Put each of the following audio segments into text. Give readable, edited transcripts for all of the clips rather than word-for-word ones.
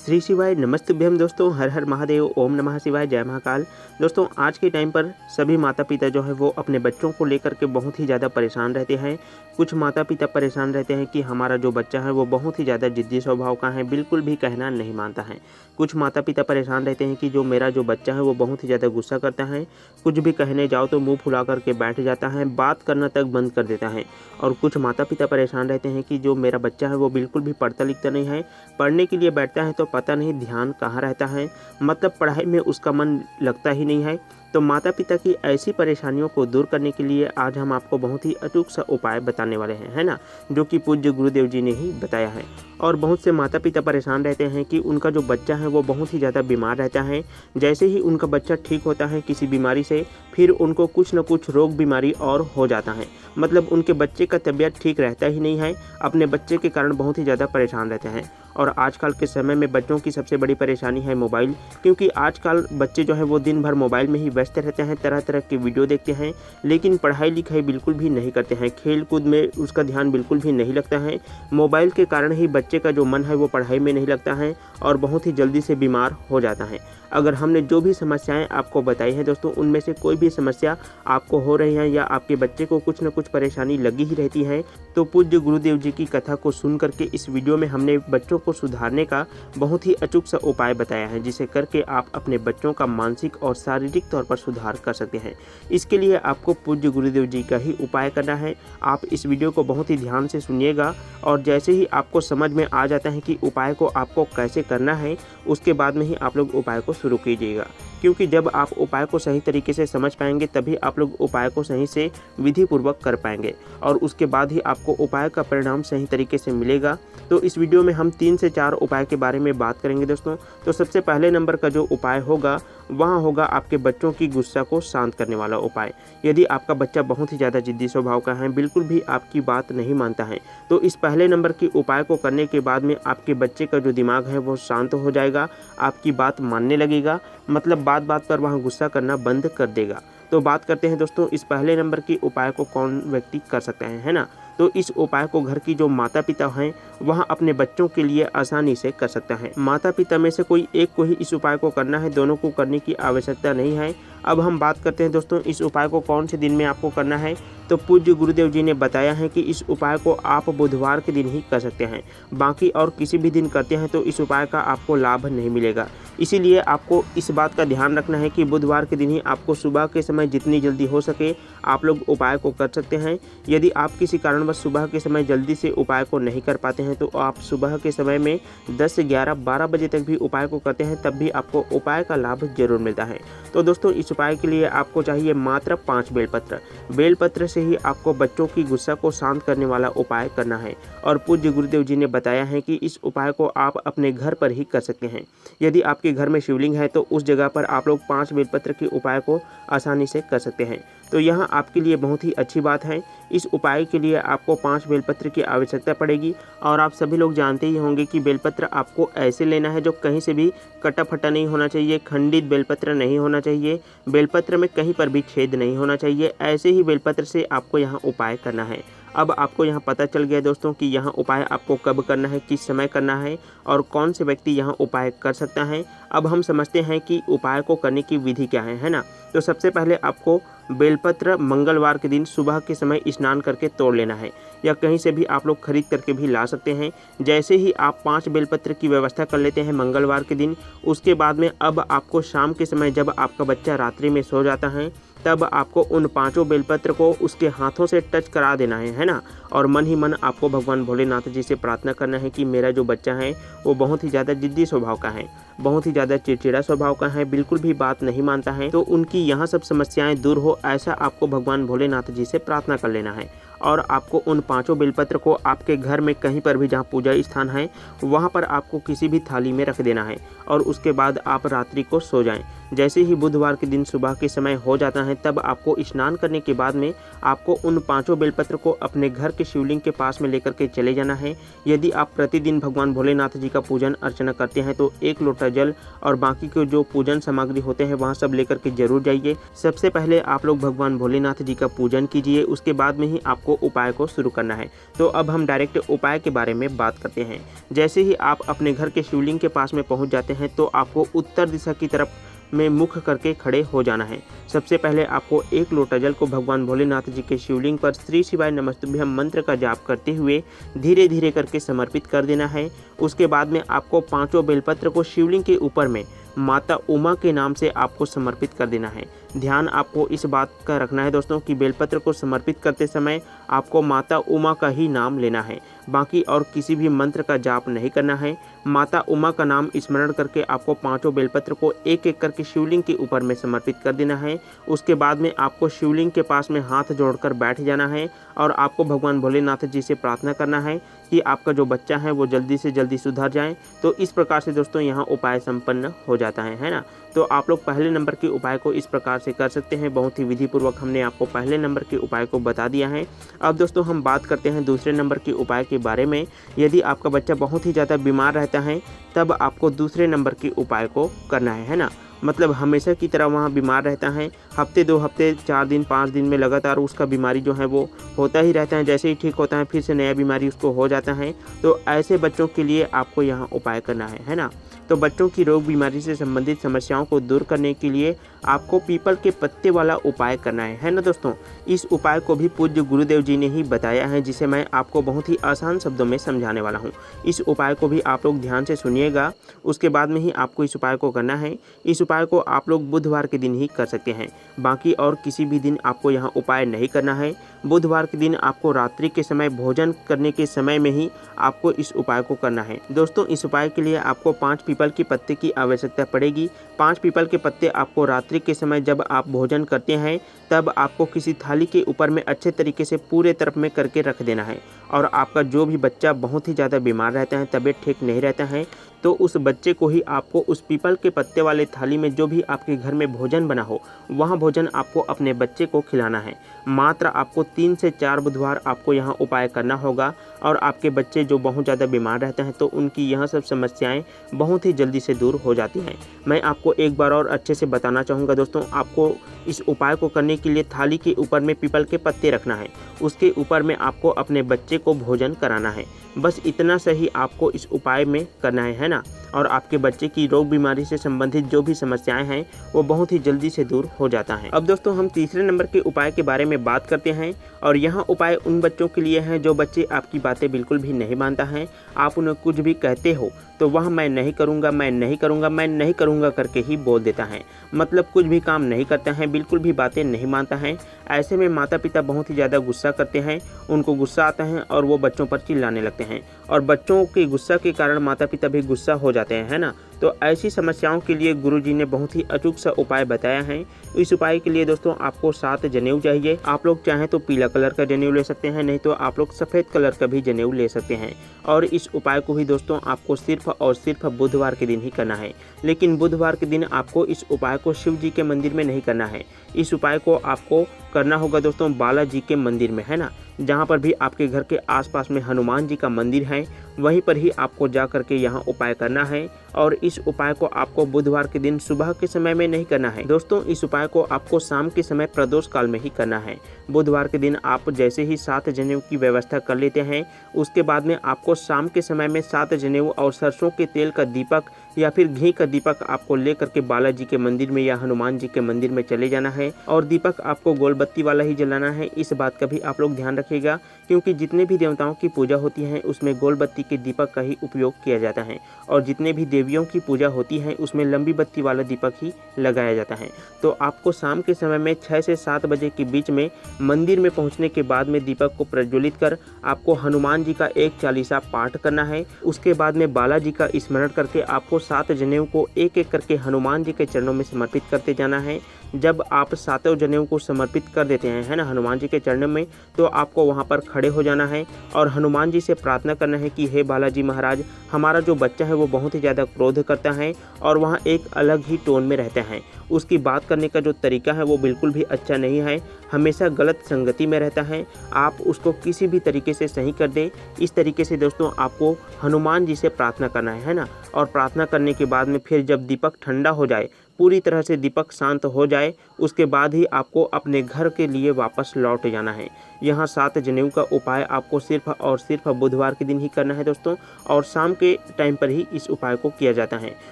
श्री शिवाय नमस्तुभ्यम दोस्तों, हर हर महादेव, ओम नमः शिवाय, जय महाकाल। दोस्तों आज के टाइम पर सभी माता पिता जो है वो अपने बच्चों को लेकर के बहुत ही ज़्यादा परेशान रहते हैं। कुछ माता पिता परेशान रहते हैं कि हमारा जो बच्चा है वो बहुत ही ज़्यादा जिद्दी स्वभाव का है, बिल्कुल भी कहना नहीं मानता है। कुछ माता पिता परेशान रहते हैं कि जो मेरा जो बच्चा है वो बहुत ही ज़्यादा गुस्सा करता है, कुछ भी कहने जाओ तो मुँह फुला करके बैठ जाता है, बात करना तक बंद कर देता है। और कुछ माता पिता परेशान रहते हैं कि जो मेरा बच्चा है वो बिल्कुल भी पढ़ता लिखता नहीं है, पढ़ने के लिए बैठता है तो पता नहीं ध्यान कहाँ रहता है, मतलब पढ़ाई में उसका मन लगता ही नहीं है। तो माता पिता की ऐसी परेशानियों को दूर करने के लिए आज हम आपको बहुत ही अचूक सा उपाय बताने वाले हैं, है ना, जो कि पूज्य गुरुदेव जी ने ही बताया है। और बहुत से माता पिता परेशान रहते हैं कि उनका जो बच्चा है वो बहुत ही ज़्यादा बीमार रहता है। जैसे ही उनका बच्चा ठीक होता है किसी बीमारी से, फिर उनको कुछ न कुछ रोग बीमारी और हो जाता है, मतलब उनके बच्चे का तबीयत ठीक रहता ही नहीं है। अपने बच्चे के कारण बहुत ही ज़्यादा परेशान रहते हैं। और आजकल के समय में बच्चों की सबसे बड़ी परेशानी है मोबाइल, क्योंकि आजकल बच्चे जो है वो दिन भर मोबाइल में ही व्यस्त रहते हैं, तरह तरह के वीडियो देखते हैं, लेकिन पढ़ाई लिखाई बिल्कुल भी नहीं करते हैं, खेल कूद में उसका ध्यान बिल्कुल भी नहीं लगता है। मोबाइल के कारण ही बच्चे का जो मन है वो पढ़ाई में नहीं लगता है और बहुत ही जल्दी से बीमार हो जाता है। अगर हमने जो भी समस्याएं आपको बताई हैं दोस्तों, उनमें से कोई भी समस्या आपको हो रही है या आपके बच्चे को कुछ न कुछ परेशानी लगी ही रहती है, तो पूज्य गुरुदेव जी की कथा को सुन करके इस वीडियो में हमने बच्चों को सुधारने का बहुत ही अचूक सा उपाय बताया है, जिसे करके आप अपने बच्चों का मानसिक और शारीरिक तौर पर सुधार कर सकते हैं। इसके लिए आपको पूज्य गुरुदेव जी का ही उपाय करना है। आप इस वीडियो को बहुत ही ध्यान से सुनिएगा और जैसे ही आपको समझ में आ जाता है कि उपाय को आपको कैसे करना है, उसके बाद में ही आप लोग उपाय को शुरू कीजिएगा, क्योंकि जब आप उपाय को सही तरीके से समझ पाएंगे तभी आप लोग उपाय को सही से विधि पूर्वक कर पाएंगे और उसके बाद ही आपको उपाय का परिणाम सही तरीके से मिलेगा। तो इस वीडियो में हम 3 से 4 उपाय के बारे में बात करेंगे दोस्तों। तो सबसे पहले नंबर का जो उपाय होगा वहाँ होगा आपके बच्चों की गुस्सा को शांत करने वाला उपाय। यदि आपका बच्चा बहुत ही ज़्यादा जिद्दी स्वभाव का है, बिल्कुल भी आपकी बात नहीं मानता है, तो इस पहले नंबर के उपाय को करने के बाद में आपके बच्चे का जो दिमाग है वो शांत हो जाएगा, आपकी बात मानने लगेगा, मतलब बात बात पर वहाँ गुस्सा करना बंद कर देगा। तो बात करते हैं दोस्तों इस पहले नंबर के उपाय को कौन व्यक्ति कर सकते हैं, है ना। तो इस उपाय को घर की जो माता पिता हैं वह अपने बच्चों के लिए आसानी से कर सकता है। माता पिता में से कोई एक को ही इस उपाय को करना है, दोनों को करने की आवश्यकता नहीं है। अब हम बात करते हैं दोस्तों इस उपाय को कौन से दिन में आपको करना है। तो पूज्य गुरुदेव जी ने बताया है कि इस उपाय को आप बुधवार के दिन ही कर सकते हैं, बाकी और किसी भी दिन करते हैं तो इस उपाय का आपको लाभ नहीं मिलेगा। इसीलिए आपको इस बात का ध्यान रखना है कि बुधवार के दिन ही आपको सुबह के समय जितनी जल्दी हो सके आप लोग उपाय को कर सकते हैं। यदि आप किसी कारणवश सुबह के समय जल्दी से उपाय को नहीं कर पाते हैं तो आप सुबह के समय में 10 से 11, 12 बजे तक भी उपाय को करते हैं, तब भी आपको उपाय का लाभ जरूर मिलता है। तो दोस्तों इस उपाय के लिए आपको चाहिए मात्र 5 बेलपत्र। बेलपत्र से ही आपको बच्चों की गुस्सा को शांत करने वाला उपाय करना है। और पूज्य गुरुदेव जी ने बताया है कि इस उपाय को आप अपने घर पर ही कर सकते हैं। यदि आपके घर में शिवलिंग है तो उस जगह पर आप लोग 5 बेलपत्र के उपाय को आसानी से कर सकते हैं। तो यहाँ आपके लिए बहुत ही अच्छी बात है। इस उपाय के लिए आपको 5 बेलपत्र की आवश्यकता पड़ेगी और आप सभी लोग जानते ही होंगे कि बेलपत्र आपको ऐसे लेना है जो कहीं से भी कटा फटा नहीं होना चाहिए, खंडित बेलपत्र नहीं होना चाहिए, बेलपत्र में कहीं पर भी छेद नहीं होना चाहिए। ऐसे ही बेलपत्र से आपको यहाँ उपाय करना है। अब आपको यहाँ पता चल गया दोस्तों कि यहाँ उपाय आपको कब करना है, किस समय करना है और कौन से व्यक्ति यहाँ उपाय कर सकता है। अब हम समझते हैं कि उपाय को करने की विधि क्या है ना। तो सबसे पहले आपको बेलपत्र मंगलवार के दिन सुबह के समय स्नान करके तोड़ लेना है, या कहीं से भी आप लोग खरीद करके भी ला सकते हैं। जैसे ही आप 5 बेलपत्र की व्यवस्था कर लेते हैं मंगलवार के दिन, उसके बाद में अब आपको शाम के समय जब आपका बच्चा रात्रि में सो जाता है तब आपको उन 5 बेलपत्र को उसके हाथों से टच करा देना है ना। और मन ही मन आपको भगवान भोलेनाथ जी से प्रार्थना करना है कि मेरा जो बच्चा है वो बहुत ही ज़्यादा जिद्दी स्वभाव का है, बहुत ही ज़्यादा चिड़चिड़ा स्वभाव का है, बिल्कुल भी बात नहीं मानता है, तो उनकी यहाँ सब समस्याएं दूर हो, ऐसा आपको भगवान भोलेनाथ जी से प्रार्थना कर लेना है। और आपको उन 5 बेलपत्र को आपके घर में कहीं पर भी जहाँ पूजा स्थान है वहाँ पर आपको किसी भी थाली में रख देना है और उसके बाद आप रात्रि को सो जाएं। जैसे ही बुधवार के दिन सुबह के समय हो जाता है तब आपको स्नान करने के बाद में आपको उन 5 बेलपत्र को अपने घर के शिवलिंग के पास में लेकर के चले जाना है। यदि आप प्रतिदिन भगवान भोलेनाथ जी का पूजन अर्चना करते हैं तो 1 लोटा जल और बाकी के जो पूजन सामग्री होते हैं वहाँ सब लेकर के जरूर जाइए। सबसे पहले आप लोग भगवान भोलेनाथ जी का पूजन कीजिए, उसके बाद में ही आपको उपाय को शुरू करना है। तो अब हम डायरेक्ट उपाय के बारे में बात करते हैं। जैसे ही आप अपने घर के शिवलिंग के पास में पहुंच जाते हैं तो आपको उत्तर दिशा की तरफ में मुख करके खड़े हो जाना है। सबसे पहले आपको 1 लोटा जल को भगवान भोलेनाथ जी के शिवलिंग पर श्री शिवाय नमस्तुभ्यम मंत्र का जाप करते हुए धीरे धीरे करके समर्पित कर देना है। उसके बाद में आपको 5 बेलपत्र को शिवलिंग के ऊपर में माता उमा के नाम से आपको समर्पित कर देना है। ध्यान आपको इस बात का रखना है दोस्तों कि बेलपत्र को समर्पित करते समय आपको माता उमा का ही नाम लेना है, बाकी और किसी भी मंत्र का जाप नहीं करना है। माता उमा का नाम स्मरण करके आपको 5 बेलपत्र को एक एक करके शिवलिंग के ऊपर में समर्पित कर देना है। उसके बाद में आपको शिवलिंग के पास में हाथ जोड़कर बैठ जाना है और आपको भगवान भोलेनाथ जी से प्रार्थना करना है कि आपका जो बच्चा है वो जल्दी से जल्दी सुधर जाए। तो इस प्रकार से दोस्तों यहाँ उपाय संपन्न हो जाता है ना। तो आप लोग पहले नंबर के उपाय को इस प्रकार से कर सकते हैं। बहुत ही विधिपूर्वक हमने आपको पहले नंबर के उपाय को बता दिया है। अब दोस्तों हम बात करते हैं दूसरे नंबर के उपाय के बारे में। यदि आपका बच्चा बहुत ही ज़्यादा बीमार रहता है तब आपको दूसरे नंबर के उपाय को करना है ना। मतलब हमेशा की तरह वहाँ बीमार रहता है, हफ्ते 2 हफ्ते 4 दिन 5 दिन में लगातार उसका बीमारी जो है वो होता ही रहता है। जैसे ही ठीक होता है फिर से नया बीमारी उसको हो जाता है। तो ऐसे बच्चों के लिए आपको यहाँ उपाय करना है ना। तो बच्चों की रोग बीमारी से संबंधित समस्याओं को दूर करने के लिए आपको पीपल के पत्ते वाला उपाय करना है ना दोस्तों। इस उपाय को भी पूज्य गुरुदेव जी ने ही बताया है, जिसे मैं आपको बहुत ही आसान शब्दों में समझाने वाला हूँ। इस उपाय को भी आप लोग ध्यान से सुनिएगा, उसके बाद में ही आपको इस उपाय को करना है। इस उपाय को आप लोग बुधवार के दिन ही कर सकते हैं, बाकी और किसी भी दिन आपको यहाँ उपाय नहीं करना है। बुधवार के दिन आपको रात्रि के समय भोजन करने के समय में ही आपको इस उपाय को करना है। दोस्तों इस उपाय के लिए आपको 5 पीपल के पत्ते की आवश्यकता पड़ेगी। 5 पीपल के पत्ते आपको रात्रि के समय जब आप भोजन करते हैं तब आपको किसी थाली के ऊपर में अच्छे तरीके से पूरे तरफ में करके रख देना है। और आपका जो भी बच्चा बहुत ही ज़्यादा बीमार रहता है, तबीयत ठीक नहीं रहता है, तो उस बच्चे को ही आपको उस पीपल के पत्ते वाले थाली में जो भी आपके घर में भोजन बना हो वहाँ भोजन आपको अपने बच्चे को खिलाना है। मात्र आपको 3 से 4 बुधवार आपको यहाँ उपाय करना होगा। और आपके बच्चे जो बहुत ज़्यादा बीमार रहते हैं तो उनकी यह सब समस्याएं बहुत ही जल्दी से दूर हो जाती हैं। मैं आपको एक बार और अच्छे से बताना चाहूँगा दोस्तों, आपको इस उपाय को करने के लिए थाली के ऊपर में पीपल के पत्ते रखना है, उसके ऊपर में आपको अपने बच्चे को भोजन कराना है। बस इतना सही आपको इस उपाय में करना है ना। और आपके बच्चे की रोग बीमारी से संबंधित जो भी समस्याएं हैं वो बहुत ही जल्दी से दूर हो जाता है। अब दोस्तों हम तीसरे नंबर के उपाय के बारे में बात करते हैं। और यहाँ उपाय उन बच्चों के लिए है जो बच्चे आपकी बातें बिल्कुल भी नहीं मानता है। आप उन्हें कुछ भी कहते हो तो वह मैं नहीं करूँगा, मैं नहीं करूँगा, मैं नहीं करूँगा करके ही बोल देता है। मतलब कुछ भी काम नहीं करता है, बिल्कुल भी बातें नहीं मानता है। ऐसे में माता पिता बहुत ही ज़्यादा गुस्सा करते हैं, उनको गुस्सा आता है और वो बच्चों पर चिल्लाने लगते हैं। और बच्चों के गुस्सा के कारण माता पिता भी गुस्सा हो जाते हैं, है ना। तो ऐसी समस्याओं के लिए गुरुजी ने बहुत ही अचूक सा उपाय बताया है। इस उपाय के लिए दोस्तों आपको 7 जनेऊ चाहिए। आप लोग चाहें तो पीला कलर का जनेऊ ले सकते हैं, नहीं तो आप लोग सफ़ेद कलर का भी जनेऊ ले सकते हैं। और इस उपाय को भी दोस्तों आपको सिर्फ और सिर्फ बुधवार के दिन ही करना है। लेकिन बुधवार के दिन आपको इस उपाय को शिव जी के मंदिर में नहीं करना है। इस उपाय को आपको करना होगा दोस्तों बालाजी के मंदिर में, है ना। जहाँ पर भी आपके घर के आसपास में हनुमान जी का मंदिर है वहीं पर ही आपको जा करके यहाँ उपाय करना है। और इस उपाय को आपको बुधवार के दिन सुबह के समय में नहीं करना है दोस्तों, इस उपाय को आपको शाम के समय प्रदोष काल में ही करना है। बुधवार के दिन आप जैसे ही 7 जनेऊ की व्यवस्था कर लेते हैं, उसके बाद में आपको शाम के समय में 7 जनेऊ और सरसों के तेल का दीपक या फिर घी का दीपक आपको ले करके बालाजी के मंदिर में या हनुमान जी के मंदिर में चले जाना है। और दीपक आपको गोल बत्ती वाला ही जलाना है। इस बात का भी आप लोग ध्यान रखिएगा, क्योंकि जितने भी देवताओं की पूजा होती है उसमें गोल बत्ती के दीपक का ही उपयोग किया जाता है। और जितने भी देवियों की पूजा होती है उसमें लंबी बत्ती वाला दीपक ही लगाया जाता है। तो आपको शाम के समय में 6 से 7 बजे के बीच में मंदिर में पहुंचने के बाद में दीपक को प्रज्वलित कर आपको हनुमान जी का एक चालीसा पाठ करना है। उसके बाद में बालाजी का स्मरण करके आपको 7 जनेऊ को एक एक करके हनुमान जी के चरणों में समर्पित करते जाना है। जब आप सातों जनेऊ को समर्पित कर देते हैं, है ना, हनुमान जी के चरणों में, तो आपको वहाँ पर खड़े हो जाना है और हनुमान जी से प्रार्थना करना है कि हे बालाजी महाराज, हमारा जो बच्चा है वो बहुत ही ज़्यादा क्रोध करता है और वहाँ एक अलग ही टोन में रहता है। उसकी बात करने का जो तरीका है वो बिल्कुल भी अच्छा नहीं है, हमेशा गलत संगति में रहता है। आप उसको किसी भी तरीके से सही कर दें। इस तरीके से दोस्तों आपको हनुमान जी से प्रार्थना करना है ना। और प्रार्थना करने के बाद में फिर जब दीपक ठंडा हो जाए, पूरी तरह से दीपक शांत हो जाए, उसके बाद ही आपको अपने घर के लिए वापस लौट जाना है। यहाँ 7 जनेऊ का उपाय आपको सिर्फ और सिर्फ बुधवार के दिन ही करना है दोस्तों, और शाम के टाइम पर ही इस उपाय को किया जाता है।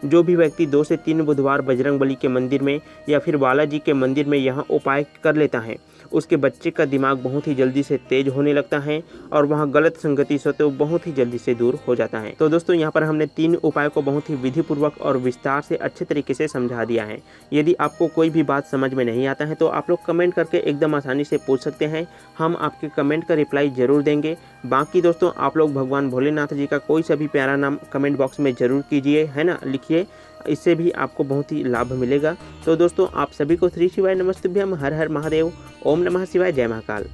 जो भी व्यक्ति 2 से 3 बुधवार बजरंगबली के मंदिर में या फिर बालाजी के मंदिर में यहाँ उपाय कर लेता है, उसके बच्चे का दिमाग बहुत ही जल्दी से तेज होने लगता है और वहाँ गलत संगति से तो बहुत ही जल्दी से दूर हो जाता है। तो दोस्तों यहाँ पर हमने 3 उपाय को बहुत ही विधिपूर्वक और विस्तार से अच्छे तरीके से समझा दिया है। यदि आपको कोई भी बात समझ में नहीं आता है तो आप लोग कमेंट करके एकदम आसानी से पूछ सकते हैं, हम आपके कमेंट का रिप्लाई जरूर देंगे। बाकी दोस्तों आप लोग भगवान भोलेनाथ जी का कोई सा भी प्यारा नाम कमेंट बॉक्स में ज़रूर कीजिए, है ना, लिखिए, इससे भी आपको बहुत ही लाभ मिलेगा। तो दोस्तों आप सभी को श्री शिवाय नमस्तुभ्यम, हर हर महादेव, ओम नमः शिवाय, जय महाकाल।